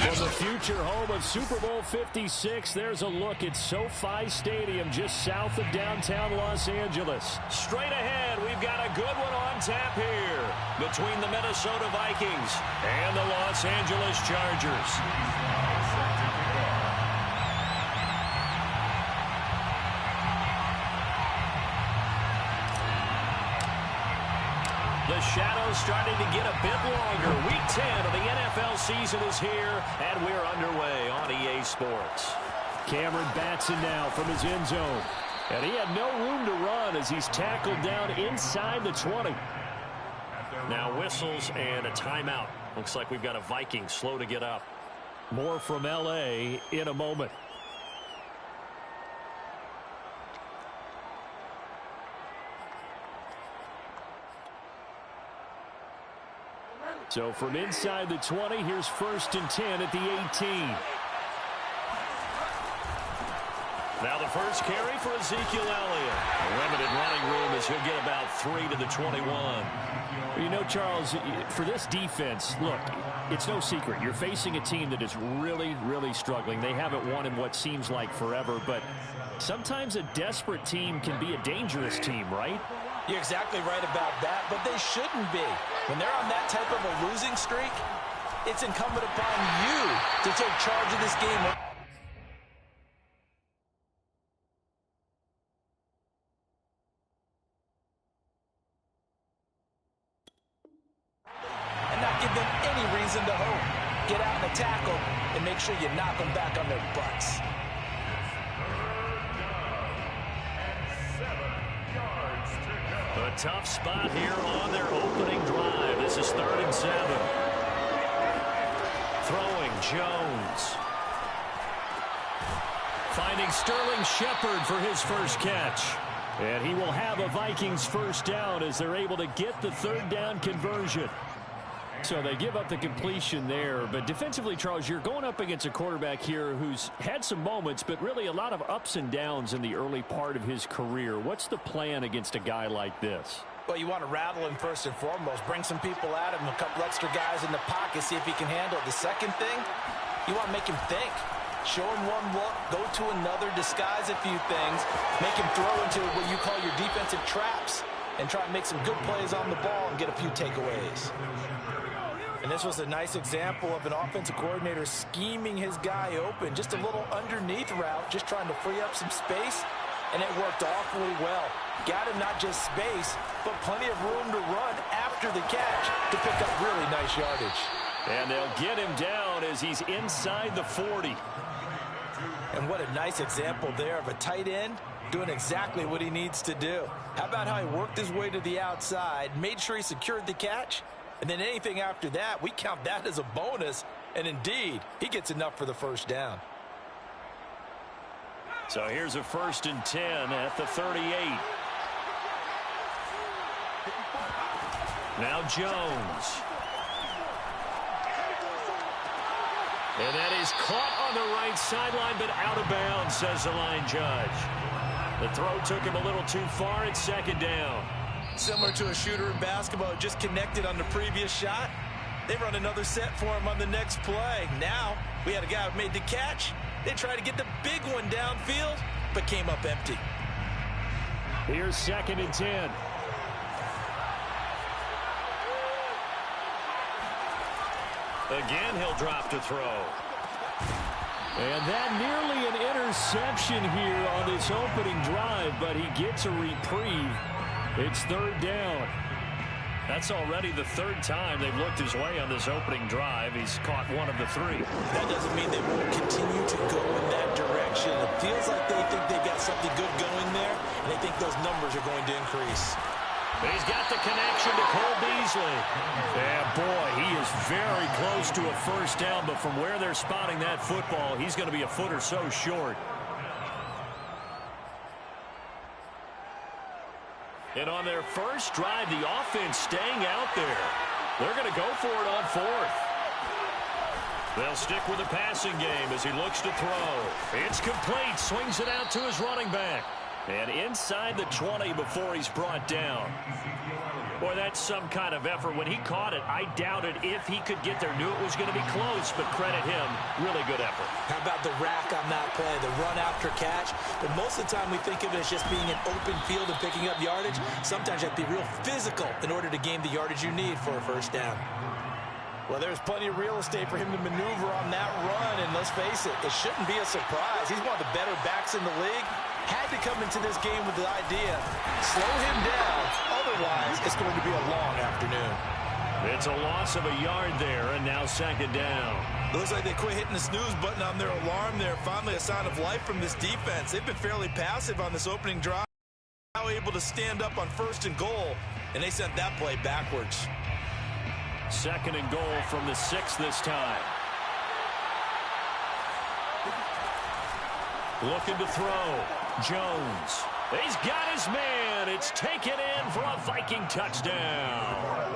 From the future home of Super Bowl 56, there's a look at SoFi Stadium just south of downtown Los Angeles. Straight ahead, we've got a good one on tap here between the Minnesota Vikings and the Los Angeles Chargers. The shadow's starting to get a bit longer. Week 10 of the NFL season is here, and we're underway on EA Sports. Cameron Batson now from his end zone. And he had no room to run as he's tackled down inside the 20. Now whistles and a timeout. Looks like we've got a Viking slow to get up. More from L.A. in a moment. So from inside the 20, here's 1st and 10 at the 18. Now the first carry for Ezekiel Elliott. A limited running room as he'll get about 3 to the 21. You know, Charles, for this defense, look, it's no secret. You're facing a team that is really, really struggling. They haven't won in what seems like forever, but sometimes a desperate team can be a dangerous team, right? You're exactly right about that, but they shouldn't be. When they're on that type of a losing streak, it's incumbent upon you to take charge of this game. And not give them any reason to hope. Get out in the tackle and make sure you knock them back on their butts. A tough spot here on their opening drive. This is 3rd and 7. Throwing Jones. Finding Sterling Shepard for his first catch. And he will have a Vikings first down as they're able to get the 3rd down conversion. So they give up the completion there. But defensively, Charles, you're going up against a quarterback here who's had some moments, but really a lot of ups and downs in the early part of his career. What's the plan against a guy like this? Well, you want to rattle him first and foremost. Bring some people at him, a couple extra guys in the pocket, see if he can handle it. The second thing, you want to make him think. Show him one look, go to another, disguise a few things, make him throw into what you call your defensive traps, and try and make some good plays on the ball and get a few takeaways. And this was a nice example of an offensive coordinator scheming his guy open. Just a little underneath route, just trying to free up some space, and it worked awfully well. Got him not just space, but plenty of room to run after the catch to pick up really nice yardage. And they'll get him down as he's inside the 40. And what a nice example there of a tight end doing exactly what he needs to do. How about how he worked his way to the outside, made sure he secured the catch, and then anything after that, we count that as a bonus. And indeed, he gets enough for the first down. So here's a 1st and 10 at the 38. Now Jones. And that is caught on the right sideline, but out of bounds, says the line judge. The throw took him a little too far. It's 2nd down. Similar to a shooter in basketball, just connected on the previous shot. They run another set for him on the next play. Now, we had a guy who made the catch. They tried to get the big one downfield, but came up empty. Here's 2nd and 10. Again, he'll drop to throw. And that nearly an interception here on this opening drive, but he gets a reprieve. It's 3rd down. That's already the 3rd time they've looked his way on this opening drive. He's caught 1 of the 3. That doesn't mean they won't continue to go in that direction. It feels like they think they've got something good going there, and they think those numbers are going to increase. He's got the connection to Cole Beasley. Yeah, boy, he is very close to a first down, but from where they're spotting that football, he's going to be a foot or so short. And on their first drive, the offense staying out there. They're going to go for it on 4th. They'll stick with the passing game as he looks to throw. It's complete. Swings it out to his running back. And inside the 20 before he's brought down. Boy, that's some kind of effort. When he caught it, I doubted if he could get there. Knew it was going to be close, but credit him. Really good effort. How about the rack on that play, the run after catch? But most of the time we think of it as just being an open field and picking up yardage. Sometimes you have to be real physical in order to gain the yardage you need for a first down. Well, there's plenty of real estate for him to maneuver on that run, and let's face it, it shouldn't be a surprise. He's one of the better backs in the league. Had to come into this game with the idea, slow him down, otherwise it's going to be a long afternoon. It's a loss of a yard there, and now second down. It looks like they quit hitting the snooze button on their alarm there. Finally a sign of life from this defense. They've been fairly passive on this opening drive. Now able to stand up on 1st and goal, and they sent that play backwards. 2nd and goal from the 6 this time. Looking to throw. Jones. He's got his man. It's taken in for a Viking touchdown.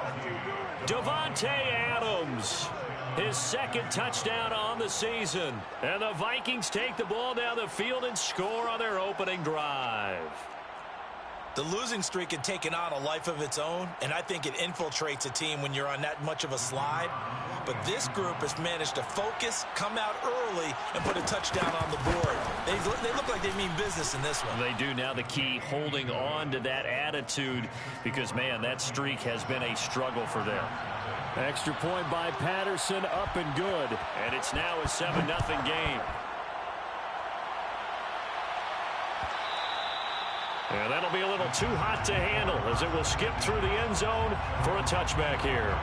Davante Adams. His 2nd touchdown on the season. And the Vikings take the ball down the field and score on their opening drive. The losing streak had taken on a life of its own, and I think it infiltrates a team when you're on that much of a slide. But this group has managed to focus, come out early, and put a touchdown on the board. They look like they mean business in this one. They do. Now the key, holding on to that attitude, because, man, that streak has been a struggle for them. Extra point by Patterson, up and good. And it's now a 7-0 game. And that'll be a little too hot to handle as it will skip through the end zone for a touchback here.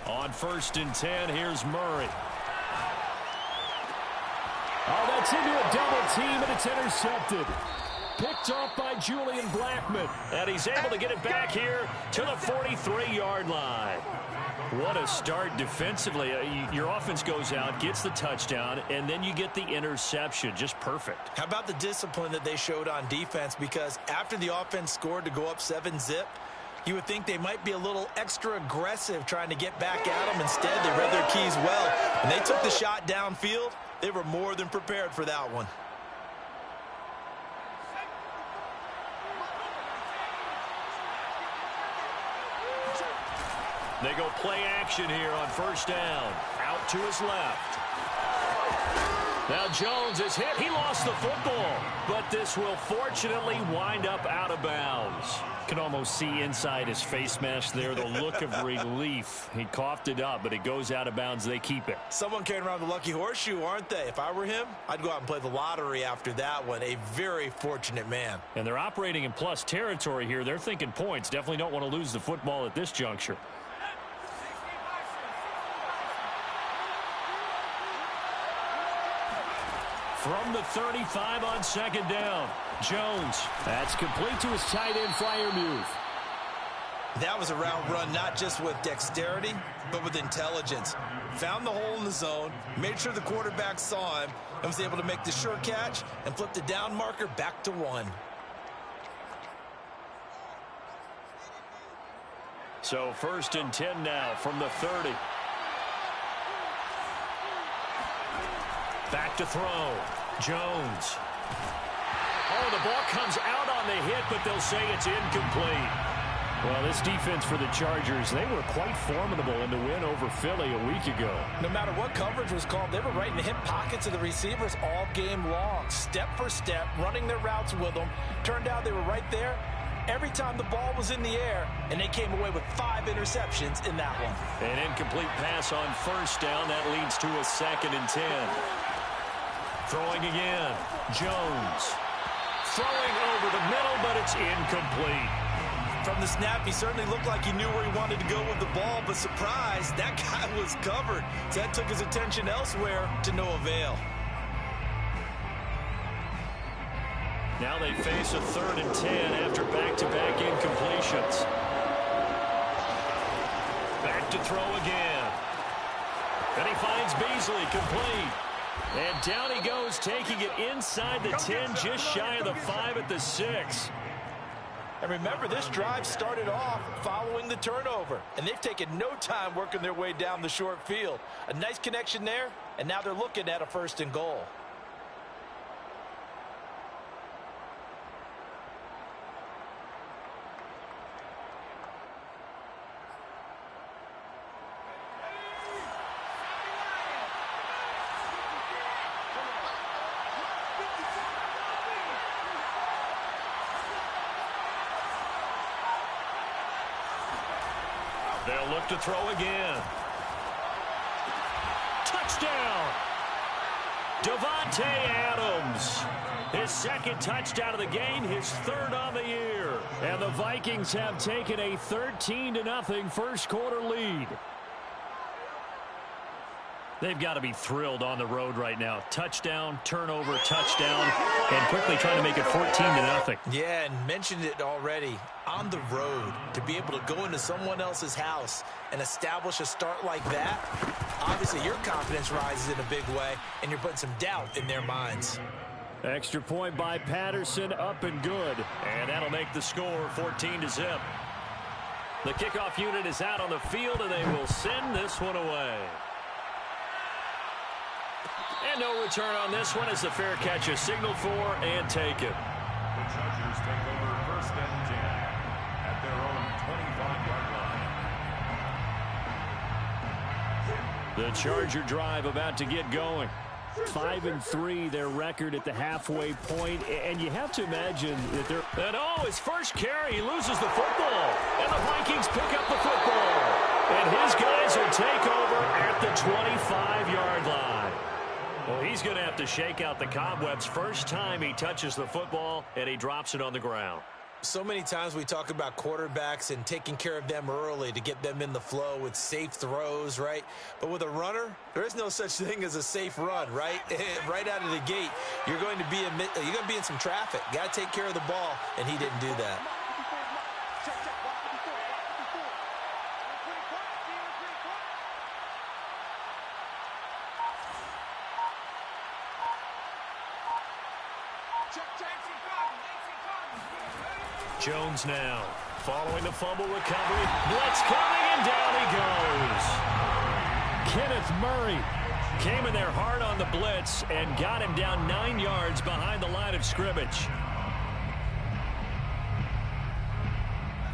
On 1st and 10, here's Murray. Oh, that's into a double team, and it's intercepted. Picked off by Julian Blackmon. And he's able to get it back here to the 43-yard line. What a start defensively. Your offense goes out, gets the touchdown, and then you get the interception. Just perfect. How about the discipline that they showed on defense? Because after the offense scored to go up 7-zip, you would think they might be a little extra aggressive trying to get back at them. Instead, they read their keys well, and they took the shot downfield. They were more than prepared for that one. They go play action here on 1st down. Out to his left. Now Jones is hit. He lost the football. But this will fortunately wind up out of bounds. Can almost see inside his face mask there the look of relief. He coughed it up, but it goes out of bounds. They keep it. Someone carrying around the lucky horseshoe, aren't they? If I were him, I'd go out and play the lottery after that one. A very fortunate man. And they're operating in plus territory here. They're thinking points. Definitely don't want to lose the football at this juncture. From the 35 on 2nd down. Jones. That's complete to his tight end Freiermuth. That was a route run not just with dexterity, but with intelligence. Found the hole in the zone, made sure the quarterback saw him, and was able to make the sure catch and flip the down marker back to 1. So 1st and 10 now from the 30. Back to throw. Jones. Oh, the ball comes out on the hit, but they'll say it's incomplete. Well, this defense for the Chargers, they were quite formidable in the win over Philly a week ago. No matter what coverage was called, they were right in the hip pockets of the receivers all game long. Step for step, running their routes with them. Turned out they were right there every time the ball was in the air, and they came away with 5 interceptions in that one. An incomplete pass on 1st down. That leads to a 2nd and 10. Throwing again. Jones. Throwing over the middle, but it's incomplete. From the snap, he certainly looked like he knew where he wanted to go with the ball, but surprise, that guy was covered. So that took his attention elsewhere to no avail. Now they face a 3rd and 10 after back-to-back incompletions. Back to throw again. And he finds Beasley complete. And down he goes, taking it inside the 10, just shy of the 5 at the 6. And remember, this drive started off following the turnover, and they've taken no time working their way down the short field. A nice connection there, and now they're looking at a 1st and goal. They'll look to throw again. Touchdown! Davante Adams. His 2nd touchdown of the game, his 3rd on the year. And the Vikings have taken a 13-0 first quarter lead. They've got to be thrilled on the road right now. Touchdown, turnover, touchdown, and quickly trying to make it 14-0. Yeah, and mentioned it already. On the road, to be able to go into someone else's house and establish a start like that, obviously your confidence rises in a big way, and you're putting some doubt in their minds. Extra point by Patterson, up and good. And that'll make the score 14-0. The kickoff unit is out on the field, and they will send this one away. And no return on this one as the fair catch is signaled for and taken. The Chargers take over 1st and 10 at their own 25-yard line. The Charger drive about to get going. 5-3 their record at the halfway point, and you have to imagine that they're... And his first carry, he loses the football, and the Vikings pick up the football. And his guys will take over at the 25-yard line. Well, he's going to have to shake out the cobwebs first time he touches the football, and he drops it on the ground. So many times we talk about quarterbacks and taking care of them early to get them in the flow with safe throws, right? But with a runner, there is no such thing as a safe run, right? Right out of the gate, you're going to be in some traffic. Got to take care of the ball, and he didn't do that. Jones now, following the fumble recovery. Blitz coming, and down he goes. Kenneth Murray came in there hard on the blitz and got him down 9 yards behind the line of scrimmage.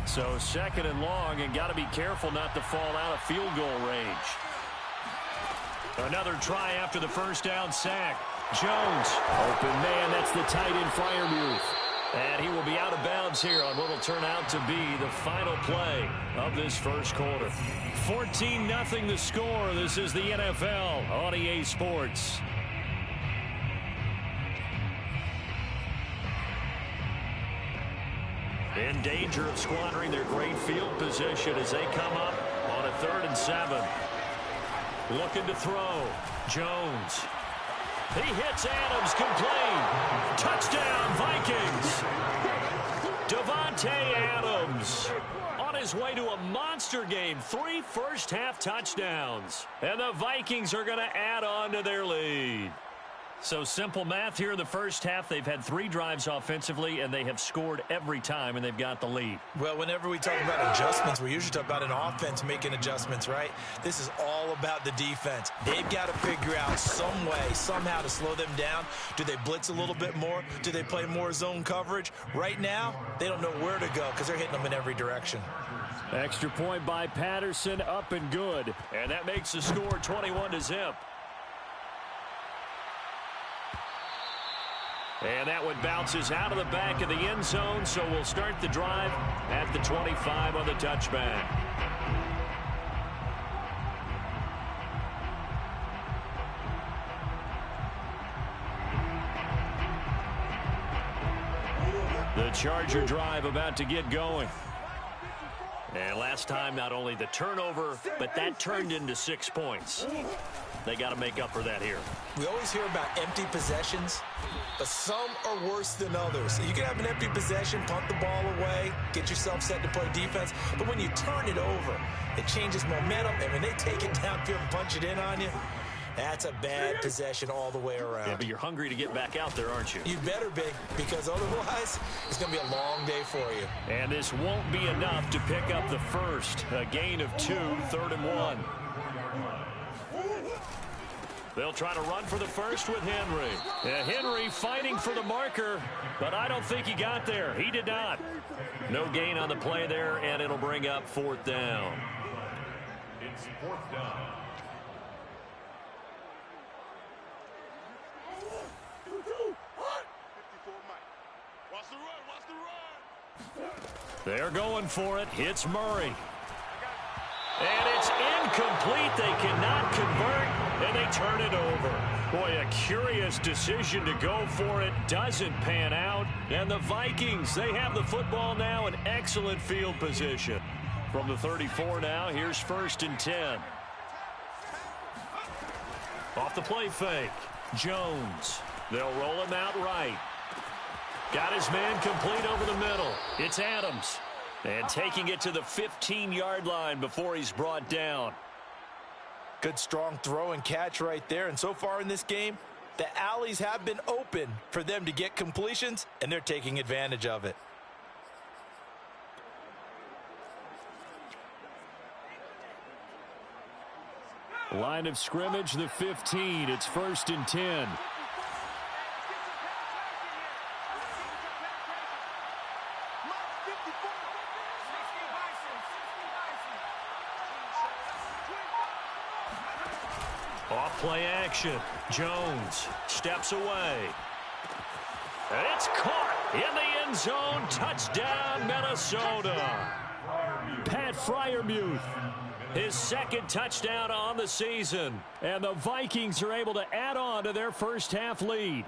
So 2nd and long, and got to be careful not to fall out of field goal range. Another try after the first down sack. Jones, open man, that's the tight end Freiermuth. And he will be out of bounds here on what will turn out to be the final play of this first quarter. 14-0 the score. This is the NFL on EA Sports. In danger of squandering their great field position as they come up on a 3rd and 7. Looking to throw. Jones. He hits Adams, complete. Touchdown, Vikings. Davante Adams on his way to a monster game. 3 first-half touchdowns. And the Vikings are going to add on to their lead. So simple math here in the first half. They've had 3 drives offensively, and they have scored every time, and they've got the lead. Well, whenever we talk about adjustments, we usually talk about an offense making adjustments, right? This is all about the defense. They've got to figure out some way, somehow to slow them down. Do they blitz a little bit more? Do they play more zone coverage? Right now, they don't know where to go because they're hitting them in every direction. Extra point by Patterson, up and good. And that makes the score 21-0. And that one bounces out of the back of the end zone, so we'll start the drive at the 25 on the touchback. The Charger drive about to get going. And last time, not only the turnover, but that turned into 6 points. They got to make up for that here. We always hear about empty possessions, but some are worse than others. You can have an empty possession, punt the ball away, get yourself set to play defense, but when you turn it over, it changes momentum, and when they take it downfield and punch it in on you, That's a bad possession all the way around. Yeah, but you're hungry to get back out there, aren't you? You better be, because otherwise it's going to be a long day for you. And this won't be enough to pick up the first. A gain of 2, 3rd and 1. They'll try to run for the first with Henry. Yeah, Henry fighting for the marker, but I don't think he got there. He did not. No gain on the play there, and it'll bring up 4th down. It's 4th down. They're going for it. It's Murray. And it's incomplete. They cannot convert, and they turn it over. Boy, a curious decision to go for it. Doesn't pan out. And the Vikings, they have the football now in excellent field position. From the 34 now, here's 1st and 10. Off the play fake. Jones. They'll roll him out right. Got his man complete over the middle. It's Adams. And taking it to the 15-yard line before he's brought down. Good strong throw and catch right there. And so far in this game, the alleys have been open for them to get completions, and they're taking advantage of it. Line of scrimmage, the 15. It's 1st and 10. Off play action. Jones steps away. And it's caught in the end zone. Touchdown, Minnesota. Pat Freiermuth. His 2nd touchdown on the season. And the Vikings are able to add on to their first half lead.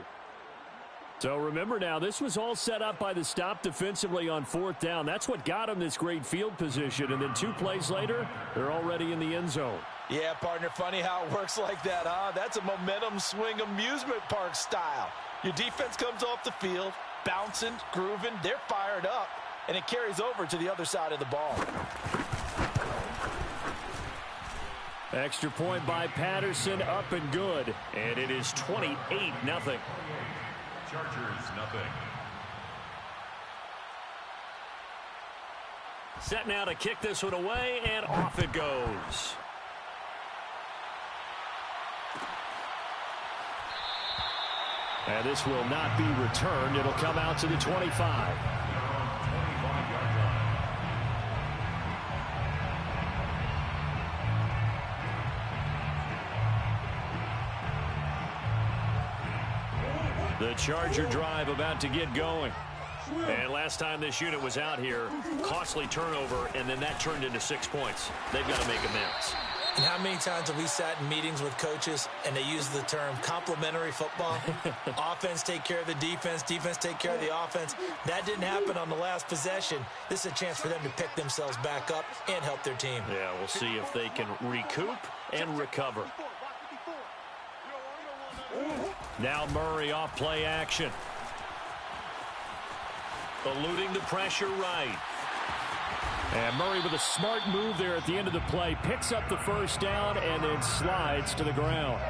So remember now, this was all set up by the stop defensively on 4th down. That's what got them this great field position. And then 2 plays later, they're already in the end zone. Yeah, partner, funny how it works like that, huh? That's a momentum swing amusement park style. Your defense comes off the field, bouncing, grooving, they're fired up, and it carries over to the other side of the ball. Extra point by Patterson, up and good. And it is 28-0. Chargers, nothing. Set now to kick this one away, and off it goes. And this will not be returned. It'll come out to the 25. The Charger drive about to get going. And last time this unit was out here, costly turnover, and then that turned into 6 points. They've got to make amends. And how many times have we sat in meetings with coaches and they use the term complementary football? Offense take care of the defense, defense take care of the offense. That didn't happen on the last possession. This is a chance for them to pick themselves back up and help their team. Yeah, we'll see if they can recoup and recover. Now Murray off play action. Eluding the pressure right. And Murray with a smart move there at the end of the play. Picks up the first down and then slides to the ground.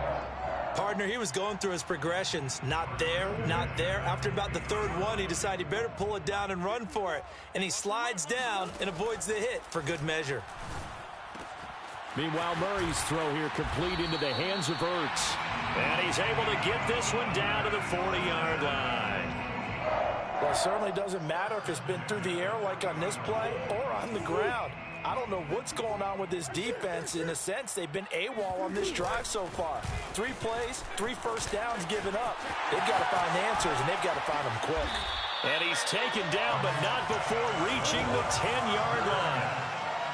Partner, he was going through his progressions. Not there, not there. After about the 3rd one, he decided he better pull it down and run for it. And he slides down and avoids the hit for good measure. Meanwhile, Murray's throw here complete into the hands of Ertz. And he's able to get this one down to the 40-yard line. Well, it certainly doesn't matter if it's been through the air like on this play or on the ground. I don't know what's going on with this defense. In a sense, they've been AWOL on this drive so far. 3 plays, 3 first downs given up. They've got to find answers, and they've got to find them quick. And he's taken down, but not before reaching the 10-yard line.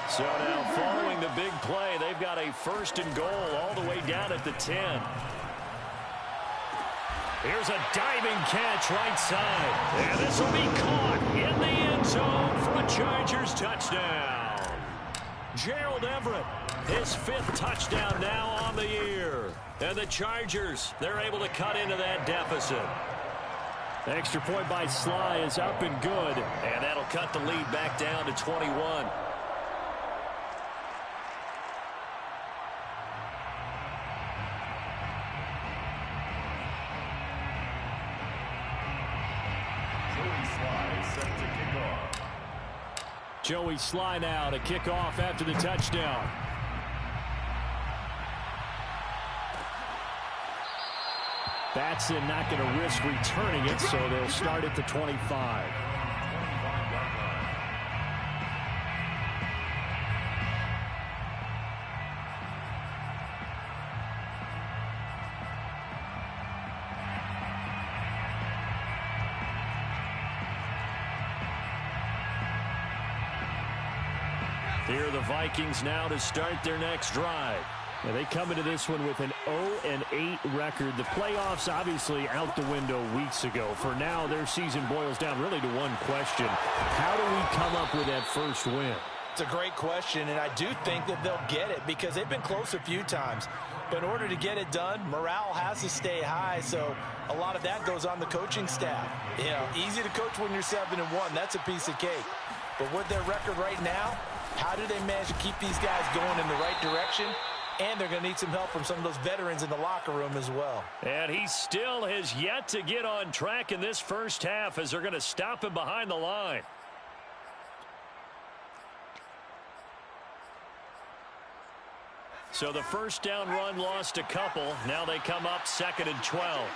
So now following the big play, they've got a 1st and goal all the way down at the 10. Here's a diving catch right side. And this will be caught in the end zone for a Chargers touchdown. Gerald Everett, his 5th touchdown now on the year. And the Chargers, they're able to cut into that deficit. The extra point by Sly is up and good. And that'll cut the lead back down to 21. Joey Sly now to kick off after the touchdown. Batson not going to risk returning it, so they'll start at the 25. Here are the Vikings now to start their next drive. Now they come into this one with an 0-8 record. The playoffs obviously out the window weeks ago. For now, their season boils down really to one question. How do we come up with that first win? It's a great question, and I do think that they'll get it because they've been close a few times. But in order to get it done, morale has to stay high, so a lot of that goes on the coaching staff. You know, easy to coach when you're 7-1. That's a piece of cake. But with their record right now, how do they manage to keep these guys going in the right direction? And they're going to need some help from some of those veterans in the locker room as well. And he still has yet to get on track in this first half as they're going to stop him behind the line. So the first down run lost a couple. Now they come up 2nd and 12.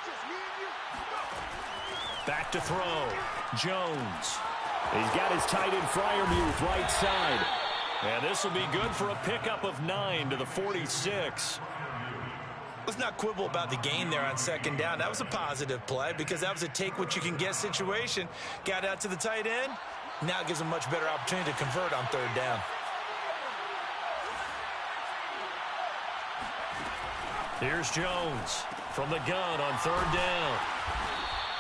Back to throw. Jones. He's got his tight end Freiermuth right side. And this will be good for a pickup of 9 to the 46. Let's not quibble about the gain there on 2nd down. That was a positive play because that was a take-what-you-can-get situation. Got out to the tight end. Now it gives them a much better opportunity to convert on 3rd down. Here's Jones from the gun on 3rd down.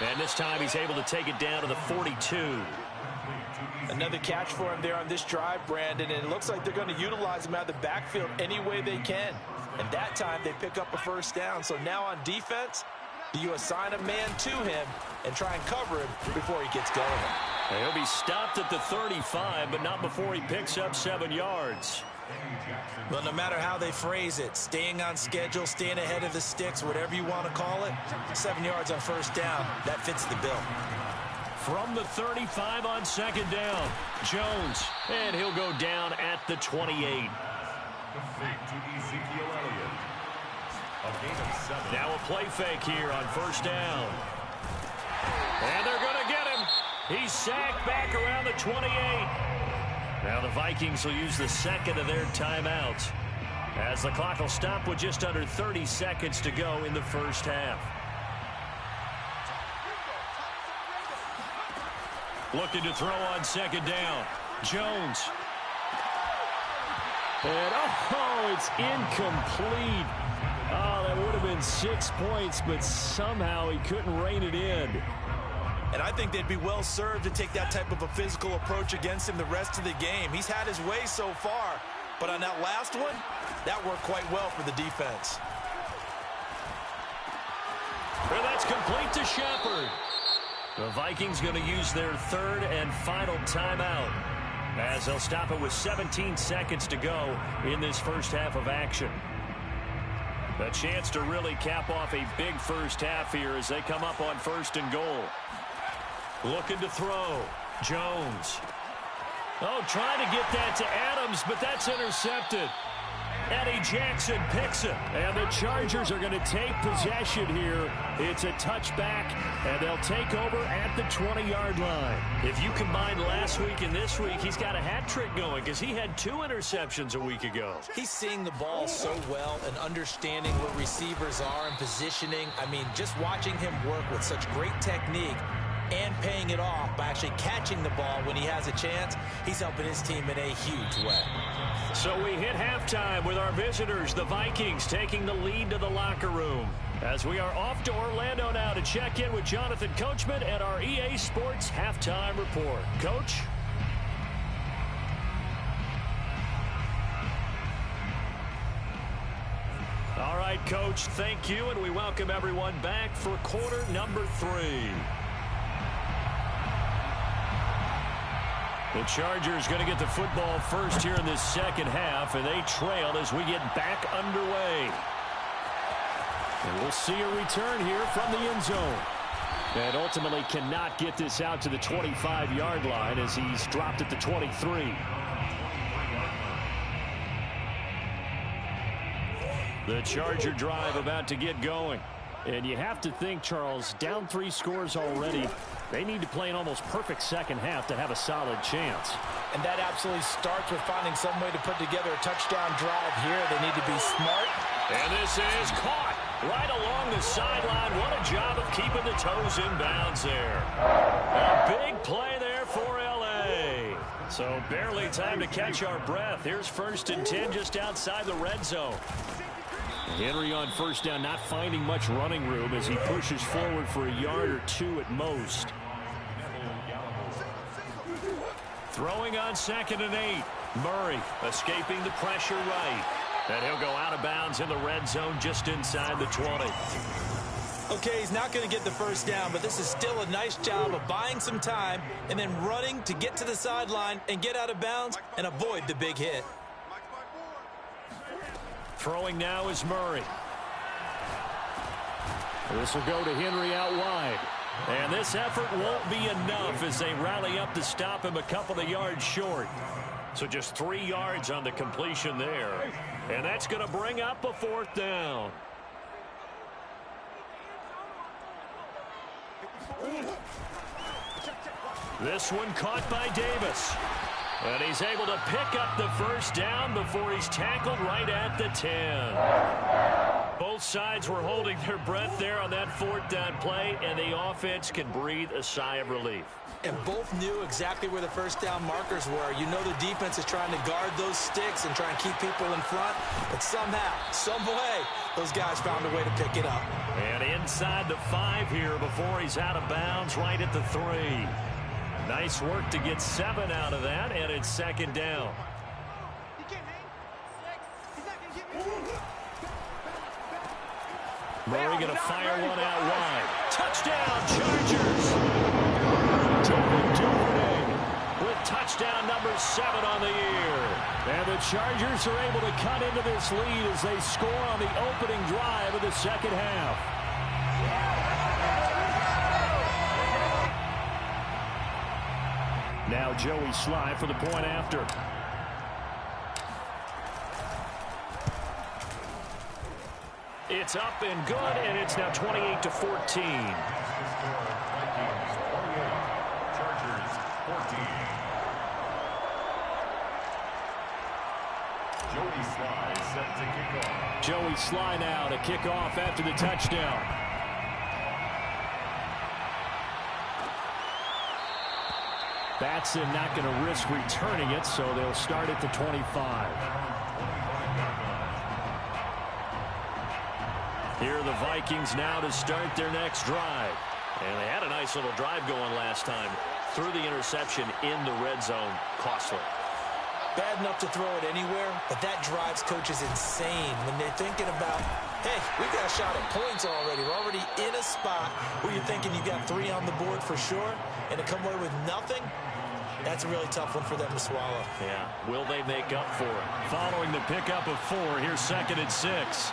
And this time he's able to take it down to the 42. Another catch for him there on this drive, Brandon, and it looks like they're going to utilize him out of the backfield any way they can. And that time they pick up a 1st down. So now on defense, do you assign a man to him and try and cover him before he gets going? He'll be stopped at the 35, but not before he picks up 7 yards. Well, no matter how they phrase it, staying on schedule, staying ahead of the sticks, whatever you want to call it, 7 yards on 1st down, that fits the bill. From the 35 on 2nd down, Jones, and he'll go down at the 28. Now a play fake here on 1st down. And they're going to get him. He's sacked back around the 28. Now the Vikings will use the 2nd of their timeouts as the clock will stop with just under 30 seconds to go in the first half. Looking to throw on 2nd down. Jones. And, it's incomplete. Oh, that would have been 6 points, but somehow he couldn't rein it in. And I think they'd be well served to take that type of a physical approach against him the rest of the game. He's had his way so far, but on that last one, that worked quite well for the defense. Well, that's complete to Shepard. The Vikings going to use their 3rd and final timeout as they'll stop it with 17 seconds to go in this first half of action. A chance to really cap off a big first half here as they come up on 1st and goal. Looking to throw. Jones. Trying to get that to Adams, but that's intercepted. Eddie Jackson picks it. And the Chargers are going to take possession here. It's a touchback, and they'll take over at the 20-yard line. If you combine last week and this week, he's got a hat trick going because he had 2 interceptions a week ago. He's seeing the ball so well and understanding what receivers are and positioning. I mean, just watching him work with such great technique and paying it off by actually catching the ball when he has a chance, he's helping his team in a huge way. So we hit halftime with our visitors, the Vikings, taking the lead to the locker room. As we are off to Orlando now to check in with Jonathan Coachman and our EA Sports Halftime Report. Coach? All right, Coach, thank you, and we welcome everyone back for quarter number 3. The Chargers going to get the football first here in this second half, and they trail as we get back underway. And we'll see a return here from the end zone. And ultimately cannot get this out to the 25-yard line as he's dropped at the 23. The Charger drive about to get going. And you have to think, Charles, down 3 scores already. They need to play an almost perfect second half to have a solid chance. And that absolutely starts with finding some way to put together a touchdown drive here. They need to be smart. And this is caught right along the sideline. What a job of keeping the toes in bounds there. A big play there for L.A. So barely time to catch our breath. Here's 1st and 10 just outside the red zone. Henry on first down, not finding much running room as he pushes forward for a yard or 2 at most. Throwing on 2nd and 8. Murray escaping the pressure right. And he'll go out of bounds in the red zone just inside the 20. Okay, he's not going to get the first down, but this is still a nice job of buying some time and then running to get to the sideline and get out of bounds and avoid the big hit. Throwing now is Murray. This will go to Henry out wide. And this effort won't be enough as they rally up to stop him a couple of yards short. So just 3 yards on the completion there. And that's going to bring up a 4th down. This one caught by Davis. And he's able to pick up the first down before he's tackled right at the 10. Both sides were holding their breath there on that 4th down play, and the offense can breathe a sigh of relief. And both knew exactly where the first down markers were. You know the defense is trying to guard those sticks and try and keep people in front. But somehow, some way, those guys found a way to pick it up. And inside the 5 here before he's out of bounds right at the 3. Nice work to get 7 out of that, and it's 2nd down. Murray going to fire one out wide. Touchdown, Chargers! Duvernay with touchdown number 7 on the year. And the Chargers are able to cut into this lead as they score on the opening drive of the second half. Now Joey Sly for the point after. It's up and good, and it's now 28-14. Chargers 14. Joey Sly set to kick off. Joey Sly now to kick off after the touchdown. Batson not going to risk returning it, so they'll start at the 25. Here are the Vikings now to start their next drive. And they had a nice little drive going last time. Threw the interception in the red zone. Costly. Bad enough to throw it anywhere, but that drives coaches insane when they're thinking about, hey, we got a shot at points already. We're already in a spot where you're thinking you got 3 on the board for sure, and to come away with nothing, that's a really tough one for them to swallow. Yeah, will they make up for it? Following the pickup of 4, here's 2nd and 6.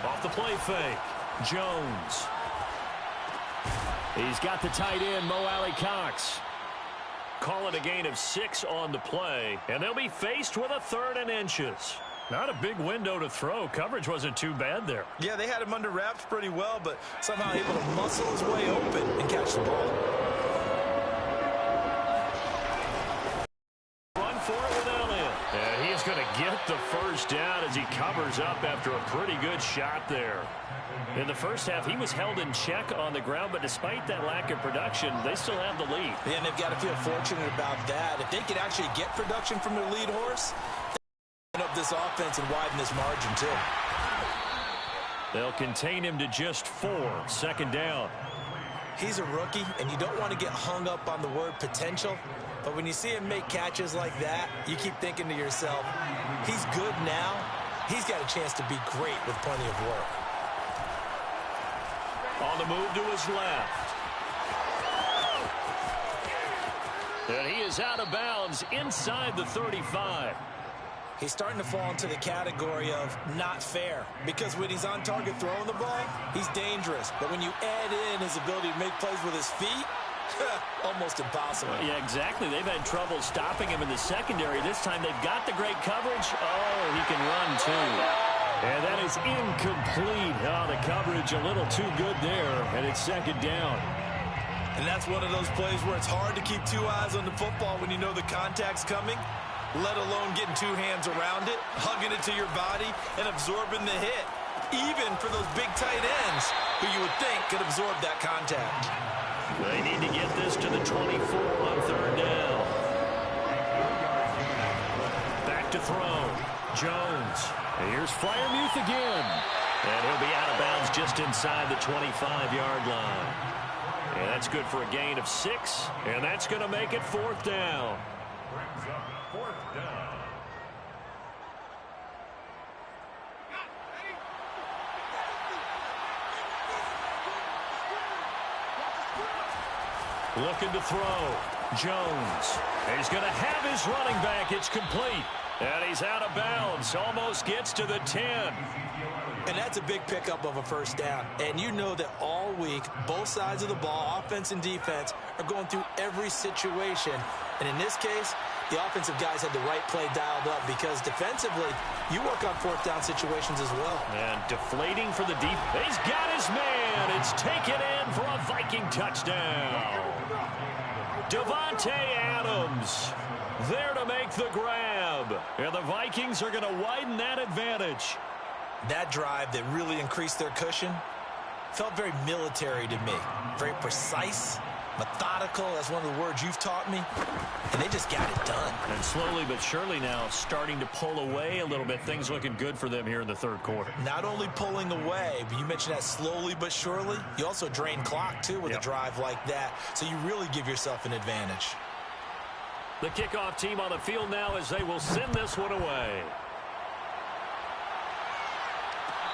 Off the play fake, Jones. He's got the tight end, Mo Alley-Cox. Call it a gain of 6 on the play, and they'll be faced with a 3rd and inches. Not a big window to throw. Coverage wasn't too bad there. Yeah, they had him under wraps pretty well, but somehow able to muscle his way open and catch the ball. Run for it with Elliott. And he's going to get the first down as he covers up after a pretty good shot there. In the first half, he was held in check on the ground, but despite that lack of production, they still have the lead. Yeah, and they've got to feel fortunate about that. If they could actually get production from their lead horse, they'll up this offense and widen this margin too. They'll contain him to just 4. 2nd down. He's a rookie, and you don't want to get hung up on the word potential, but when you see him make catches like that, you keep thinking to yourself, he's good now. He's got a chance to be great with plenty of work. On the move to his left. And he is out of bounds inside the 35. He's starting to fall into the category of not fair, because when he's on target throwing the ball, he's dangerous. But when you add in his ability to make plays with his feet, almost impossible. Yeah, exactly. They've had trouble stopping him in the secondary. This time they've got the great coverage. Oh, he can run too. And that is incomplete. Oh, the coverage a little too good there, and it's second down. And that's one of those plays where it's hard to keep two eyes on the football when you know the contact's coming, let alone getting two hands around it, hugging it to your body, and absorbing the hit, even for those big tight ends who you would think could absorb that contact. They need to get this to the 24 on third down. Back to throw. Jones. And here's Freiermuth again. And he'll be out of bounds just inside the 25-yard line. And that's good for a gain of 6. And that's going to make it fourth down. Brings up fourth down. Looking to throw. Jones. He's going to have his running back. It's complete. And he's out of bounds. Almost gets to the 10. And that's a big pickup of a first down. And you know that all week, both sides of the ball, offense and defense, are going through every situation. And in this case, the offensive guys had the right play dialed up, because defensively, you work on fourth down situations as well. And deflating for the deep. He's got his man. It's taken in for a Viking touchdown. Davante Adams there to make the grab. And the Vikings are going to widen that advantage. That drive that really increased their cushion felt very military to me. Very precise, methodical. That's one of the words you've taught me. And they just got it done. And slowly but surely now starting to pull away a little bit. Things looking good for them here in the third quarter. Not only pulling away, but you mentioned that slowly but surely. You also drain clock, too, with a drive like that. So you really give yourself an advantage. The kickoff team on the field now as they will send this one away.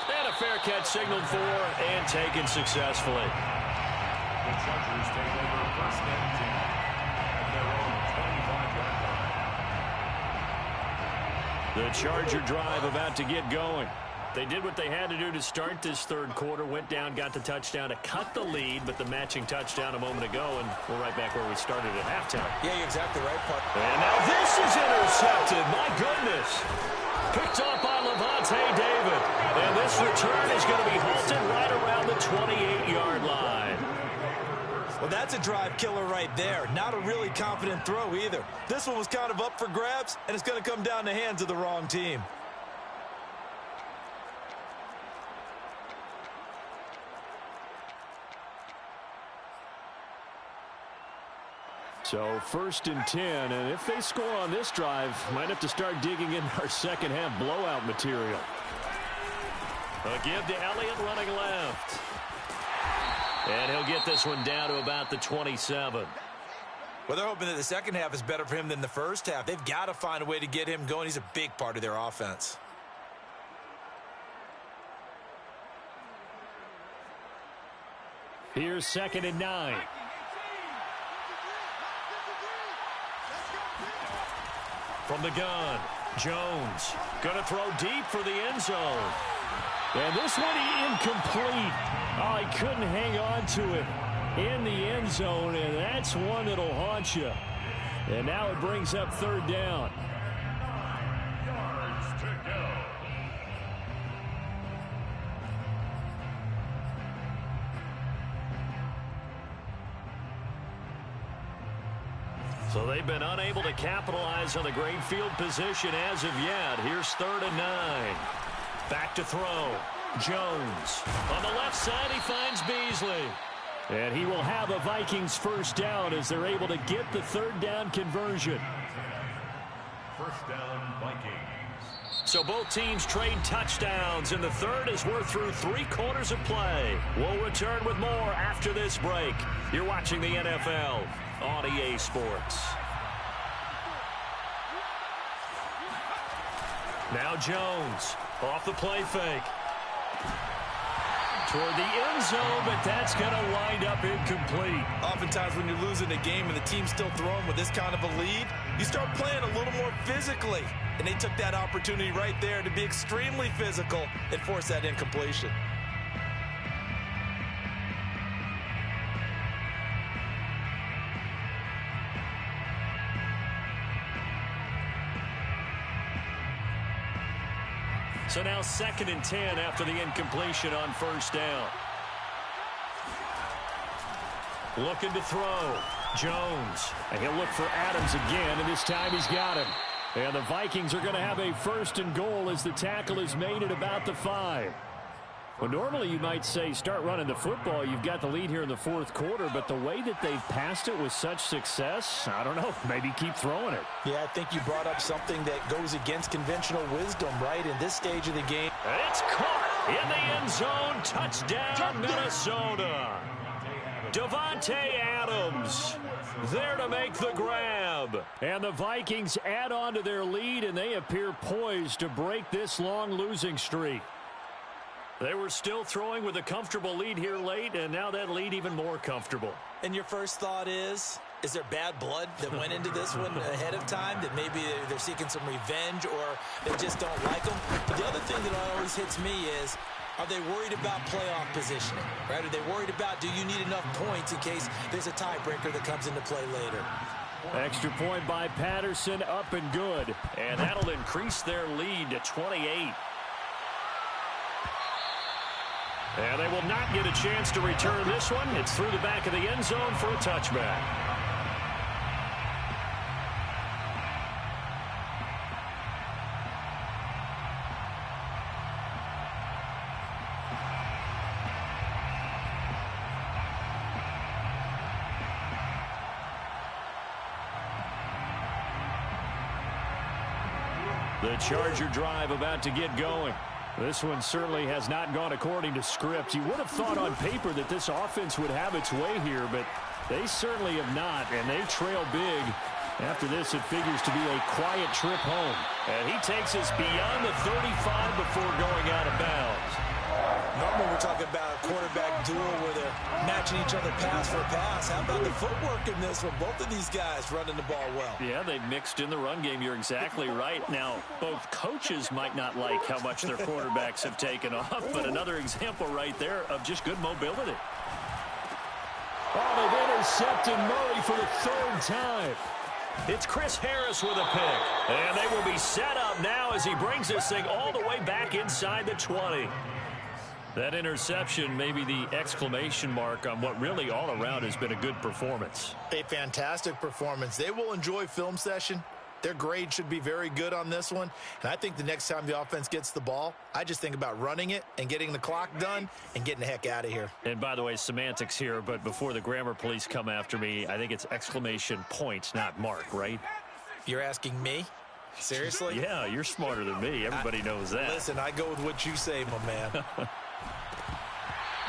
And a fair catch signaled for and taken successfully. The Chargers take over first and 10 at their own 25-yard line. The Charger drive about to get going. They did what they had to do to start this third quarter, went down, got the touchdown to cut the lead, but the matching touchdown a moment ago, and we're right back where we started at halftime. Yeah, you're exactly right, Puck. And now this is intercepted. My goodness. Picked off by Levante David. And this return is going to be halted right around the 28-yard line. Well, that's a drive killer right there. Not a really confident throw either. This one was kind of up for grabs, and it's going to come down the hands of the wrong team. So first and 10, and if they score on this drive, might have to start digging in our second half blowout material. A give to Elliott running left. And he'll get this one down to about the 27. Well, they're hoping that the second half is better for him than the first half. They've got to find a way to get him going. He's a big part of their offense. Here's second and 9. From the gun, Jones going to throw deep for the end zone. And this one incomplete. Oh, he couldn't hang on to it in the end zone, and that's one that'll haunt you. And now it brings up third down. Yards to go. So they've been unable to capitalize on the great field position as of yet. Here's third and 9. Back to throw. Jones. On the left side, he finds Beasley. And he will have a Vikings first down as they're able to get the third down conversion. First down, Vikings. So both teams trade touchdowns in the third as we're through 3 quarters of play. We'll return with more after this break. You're watching the NFL on EA Sports. Now Jones off the play fake. Toward the end zone, but that's going to wind up incomplete. Oftentimes when you're losing a game and the team's still throwing with this kind of a lead, you start playing a little more physically. And they took that opportunity right there to be extremely physical and force that incompletion. So now 2nd and 10 after the incompletion on 1st down. Looking to throw. Jones. And he'll look for Adams again, and this time he's got him. And the Vikings are going to have a 1st and goal as the tackle is made at about the 5. Well, normally you might say start running the football. You've got the lead here in the 4th quarter, but the way that they've passed it with such success, I don't know, maybe keep throwing it. Yeah, I think you brought up something that goes against conventional wisdom, right, in this stage of the game. And it's caught in the end zone. Touchdown, Minnesota. Davante Adams there to make the grab. And the Vikings add on to their lead, and they appear poised to break this long losing streak. They were still throwing with a comfortable lead here late, and now that lead even more comfortable. And your first thought is there bad blood that went into this one ahead of time, that maybe they're seeking some revenge or they just don't like them? But the other thing that always hits me is, are they worried about playoff positioning, right? Are they worried about, do you need enough points in case there's a tiebreaker that comes into play later? Extra point by Patterson, up and good. And that'll increase their lead to 28. And they will not get a chance to return this one. It's through the back of the end zone for a touchback. The Charger drive about to get going. This one certainly has not gone according to script. You would have thought on paper that this offense would have its way here, but they certainly have not, and they trail big. After this, it figures to be a quiet trip home. And he takes us beyond the 35 before going out of bounds. Normally we're talking about a quarterback duel where they're matching each other pass for pass. How about the footwork in this one? Both of these guys running the ball well. Yeah, they've mixed in the run game. You're exactly right. Now, both coaches might not like how much their quarterbacks have taken off, but another example right there of just good mobility. Oh, they've intercepted Murray for the 3rd time. It's Chris Harris with a pick. And they will be set up now as he brings this thing all the way back inside the 20. That interception may be the exclamation mark on what really all around has been a good performance. A fantastic performance. They will enjoy film session. Their grade should be very good on this one. And I think the next time the offense gets the ball, I just think about running it and getting the clock done and getting the heck out of here. And by the way, semantics here, but before the grammar police come after me, I think it's exclamation point, not mark, right? You're asking me? Seriously? Yeah, you're smarter than me. Everybody knows that. Listen, I go with what you say, my man.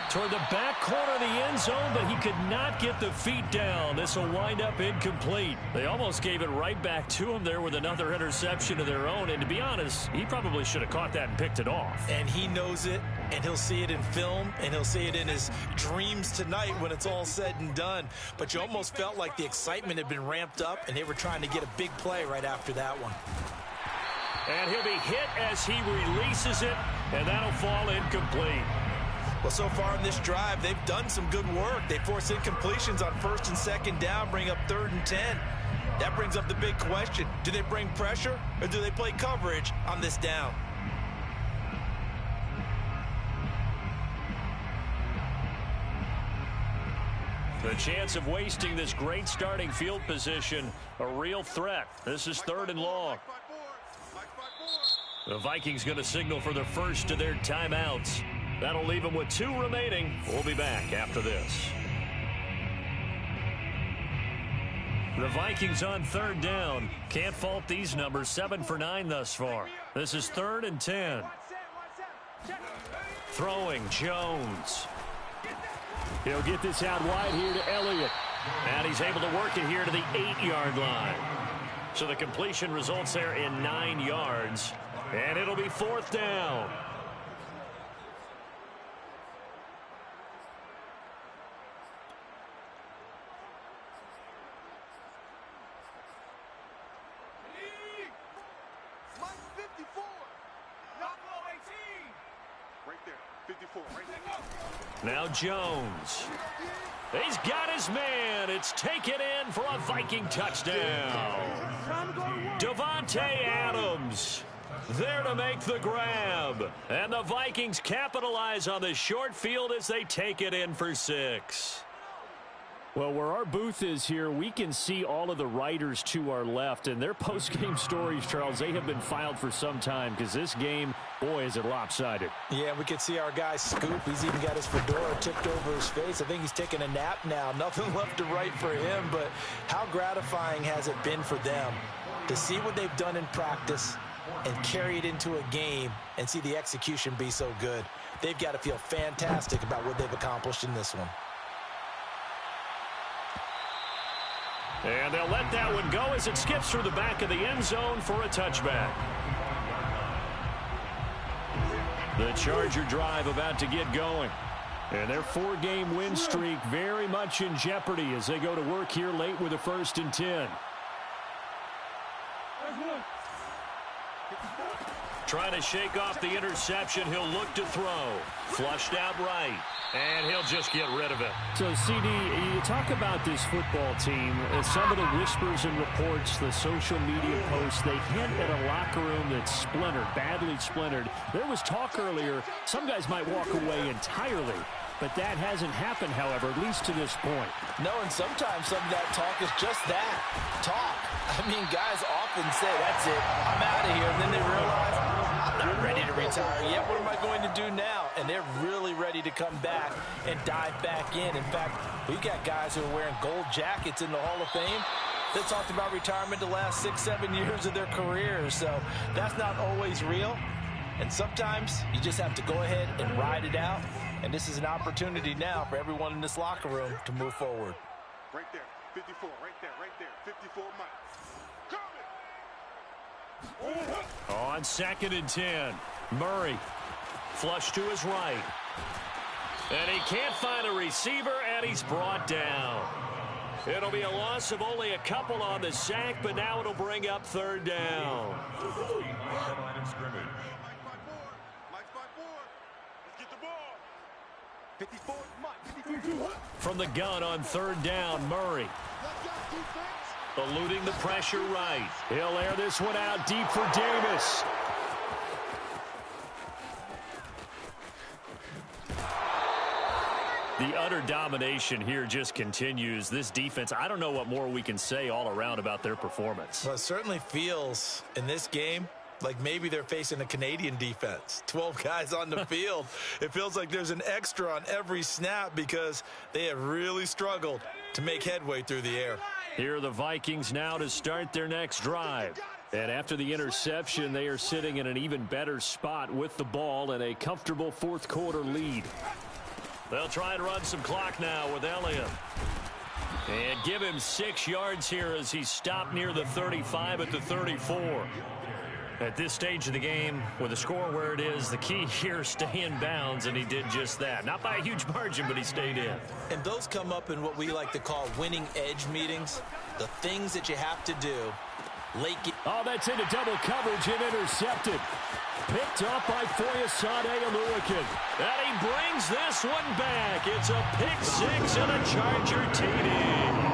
Toward the back corner of the end zone, but he could not get the feet down. This will wind up incomplete. They almost gave it right back to him there with another interception of their own. And to be honest, he probably should have caught that and picked it off. And he knows it, and he'll see it in film, and he'll see it in his dreams tonight when it's all said and done. But you almost felt like the excitement had been ramped up, and they were trying to get a big play right after that one. And he'll be hit as he releases it, and that'll fall incomplete. Well, so far in this drive, they've done some good work. They force incompletions on 1st and 2nd down, bring up 3rd and 10. That brings up the big question. Do they bring pressure or do they play coverage on this down? The chance of wasting this great starting field position, a real threat. This is 3rd and long. The Vikings going to signal for the first of their timeouts. That'll leave them with 2 remaining. We'll be back after this. The Vikings on 3rd down. Can't fault these numbers. 7 for 9 thus far. This is 3rd and 10. Throwing Jones. He'll get this out wide here to Elliott. And he's able to work it here to the 8-yard line. So the completion results there in 9 yards. And it'll be 4th down. Now Jones. He's got his man. It's taken in for a Viking touchdown. Davante Adams there to make the grab. And the Vikings capitalize on the short field as they take it in for 6. Well, where our booth is here, we can see all of the writers to our left. And their post-game stories, Charles, they have been filed for some time because this game, boy, is it lopsided. Yeah, we can see our guy Scoop. He's even got his fedora tipped over his face. I think he's taking a nap now. Nothing left to write for him, but how gratifying has it been for them to see what they've done in practice and carry it into a game and see the execution be so good. They've got to feel fantastic about what they've accomplished in this one. And they'll let that one go as it skips through the back of the end zone for a touchback. The Charger drive about to get going. And their 4-game win streak very much in jeopardy as they go to work here late with a 1st and 10. Trying to shake off the interception. He'll look to throw. Flushed out right. And he'll just get rid of it. So, CD, you talk about this football team. Some of the whispers and reports, the social media posts, they hint at a locker room that's splintered, badly splintered. There was talk earlier, some guys might walk away entirely. But that hasn't happened, however, at least to this point. No, and sometimes some of that talk is just that, talk. I mean, guys often say, that's it, I'm out of here. And then they realize, I'm not ready to retire yet. What am I going to do now? And they're really ready to come back and dive back in. In fact, we've got guys who are wearing gold jackets in the Hall of Fame that talked about retirement the last 6-7 years of their careers. So that's not always real. And sometimes you just have to go ahead and ride it out. And this is an opportunity now for everyone in this locker room to move forward. Right there, 54, right there, 54 miles. On 2nd and 10, Murray flush to his right. And he can't find a receiver, and he's brought down. It'll be a loss of only a couple on the sack, but now it'll bring up 3rd down. Line of scrimmage. From the gun on 3rd down, Murray. Eluding the pressure right. He'll air this one out deep for Davis. The utter domination here just continues. This defense, I don't know what more we can say all around about their performance. Well, it certainly feels in this game like maybe they're facing a Canadian defense. 12 guys on the field. It feels like there's an extra on every snap because they have really struggled to make headway through the air. Here are the Vikings now to start their next drive. And after the interception, they are sitting in an even better spot with the ball and a comfortable 4th quarter lead. They'll try and run some clock now with Elliott. And give him 6 yards here as he's stopped near the 35 at the 34. At this stage of the game, with the score where it is, the key here is stay in bounds, and he did just that. Not by a huge margin, but he stayed in. And those come up in what we like to call winning edge meetings, the things that you have to do. Oh, that's into double coverage and intercepted. Picked up by Foyesade Aluakin. And he brings this one back. It's a pick 6 and a Charger TD.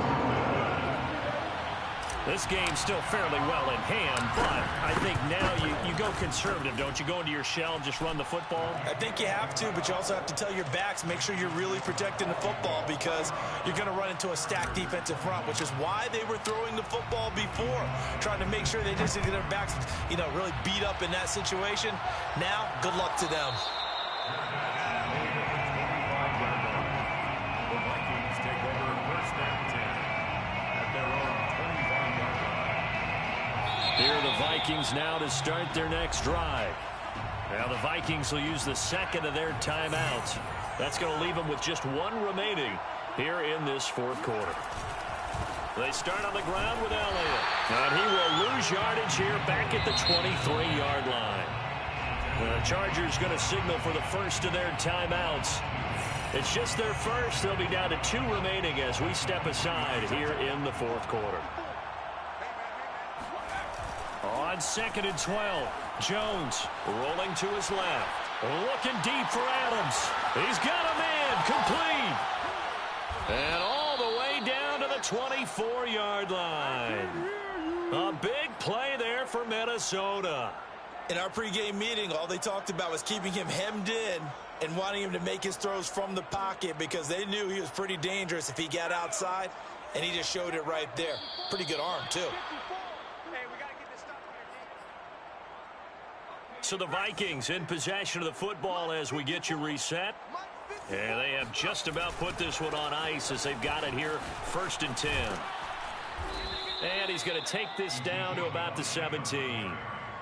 This game's still fairly well in hand, but I think now you go conservative, don't you? Go into your shell and just run the football? I think you have to, but you also have to tell your backs, make sure you're really protecting the football because you're going to run into a stacked defensive front, which is why they were throwing the football before, trying to make sure they just get their backs, really beat up in that situation. Now, good luck to them. The Vikings take over 1st and 10 at their own 25-yard line. Here are the Vikings now to start their next drive. Now the Vikings will use the 2nd of their timeouts. That's going to leave them with just 1 remaining here in this 4th quarter. They start on the ground with Elliott. And he will lose yardage here back at the 23-yard line. The Chargers going to signal for the 1st of their timeouts. It's just their first. They'll be down to 2 remaining as we step aside here in the 4th quarter. On 2nd and 12, Jones rolling to his left. Looking deep for Adams. He's got a man complete. And all the way down to the 24-yard line. A big play there for Minnesota. In our pregame meeting, all they talked about was keeping him hemmed in and wanting him to make his throws from the pocket because they knew he was pretty dangerous if he got outside, and he just showed it right there. Pretty good arm, too. So the Vikings in possession of the football as we get you reset. And they have just about put this one on ice as they've got it here, 1st and 10. And he's going to take this down to about the 17.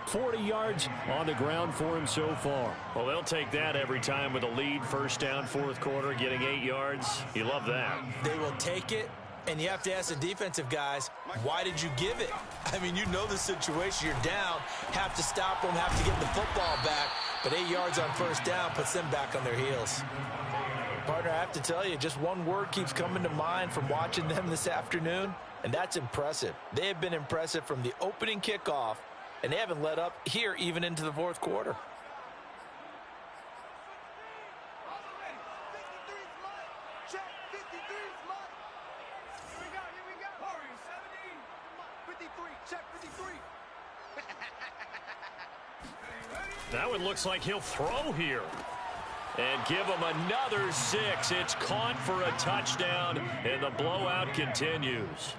40 yards on the ground for him so far. Well, they'll take that every time with a lead, 1st down, 4th quarter, getting 8 yards. You love that. They will take it, and you have to ask the defensive guys, why did you give it? I mean, you know the situation. You're down, have to stop them, have to get the football back, but 8 yards on 1st down puts them back on their heels. Partner, I have to tell you, just one word keeps coming to mind from watching them this afternoon, and that's impressive. They have been impressive from the opening kickoff, and they haven't let up here even into the 4th quarter. Now it looks like he'll throw here. And give him another 6. It's caught for a touchdown, and the blowout continues.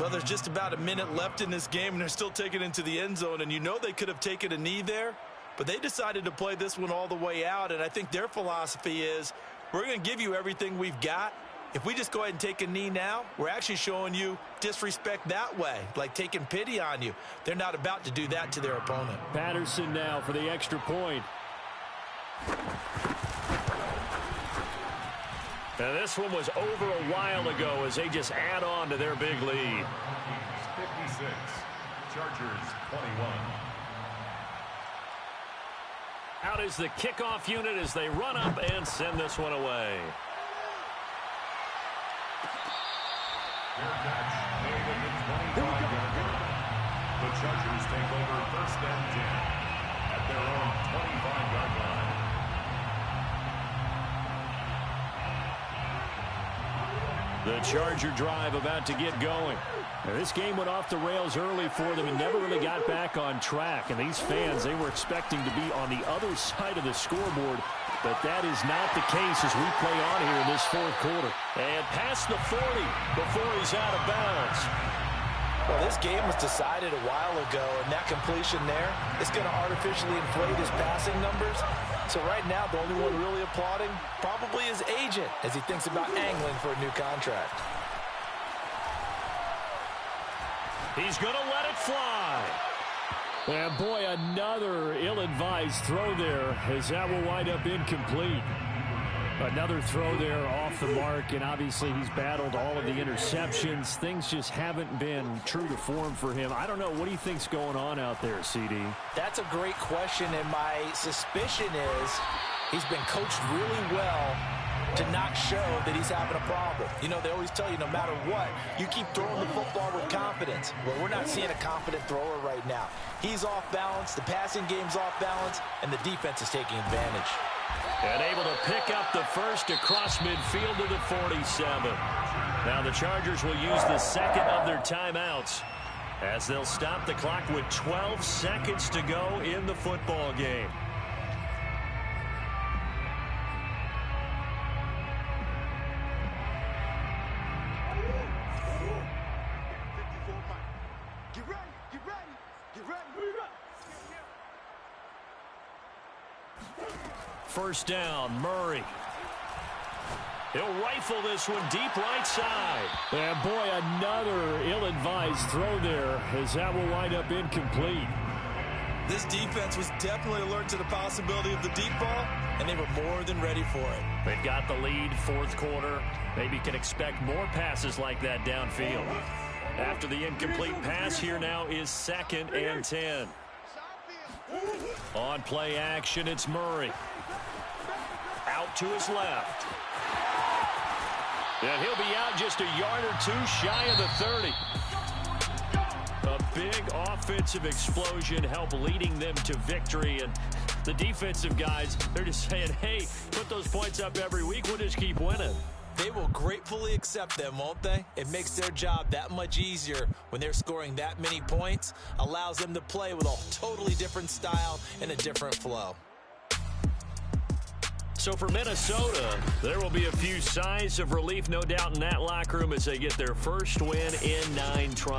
Well, there's just about a minute left in this game, and they're still taking it into the end zone. And you know they could have taken a knee there, but they decided to play this one all the way out. And I think their philosophy is, we're going to give you everything we've got. If we just go ahead and take a knee now, we're actually showing you disrespect that way, like taking pity on you. They're not about to do that to their opponent. Patterson now for the extra point. Now this one was over a while ago as they just add on to their big lead. 56, Chargers 21. Out is the kickoff unit as they run up and send this one away. Fair catch made at the 25-yard line. The Chargers take over 1st and 10 at their own 25-yard line. The Charger drive about to get going. Now, this game went off the rails early for them and never really got back on track. And these fans, they were expecting to be on the other side of the scoreboard. But that is not the case as we play on here in this 4th quarter. And past the 40 before he's out of bounds. Well, this game was decided a while ago, and that completion there is going to artificially inflate his passing numbers. So right now, the only one really applauding probably his agent as he thinks about angling for a new contract. He's going to let it fly. And boy, another ill-advised throw there as that will wind up incomplete. Another throw there off the mark, and obviously he's battled all of the interceptions. Things just haven't been true to form for him. I don't know. What do you think's going on out there, CD? That's a great question, and my suspicion is he's been coached really well to not show that he's having a problem. You know, they always tell you no matter what, you keep throwing the football with confidence. Well, we're not seeing a confident thrower right now. He's off balance, the passing game's off balance, and the defense is taking advantage. And able to pick up the first across midfield to the 47. Now the Chargers will use the second of their timeouts as they'll stop the clock with 12 seconds to go in the football game. First down, Murray. He'll rifle this one deep right side. And boy, another ill-advised throw there as that will wind up incomplete. This defense was definitely alert to the possibility of the deep ball, and they were more than ready for it. They've got the lead, 4th quarter. Maybe can expect more passes like that downfield. After the incomplete pass, here now is 2nd and 10. On play action, it's Murray. Out to his left. And he'll be out just a yard or two shy of the 30. A big offensive explosion helped leading them to victory. And The defensive guys, they're just saying, hey, put those points up every week. We'll just keep winning. They will gratefully accept them, won't they? It makes their job that much easier when they're scoring that many points. Allows them to play with a totally different style and a different flow. So for Minnesota, there will be a few sighs of relief, no doubt, in that locker room as they get their first win in 9 tries.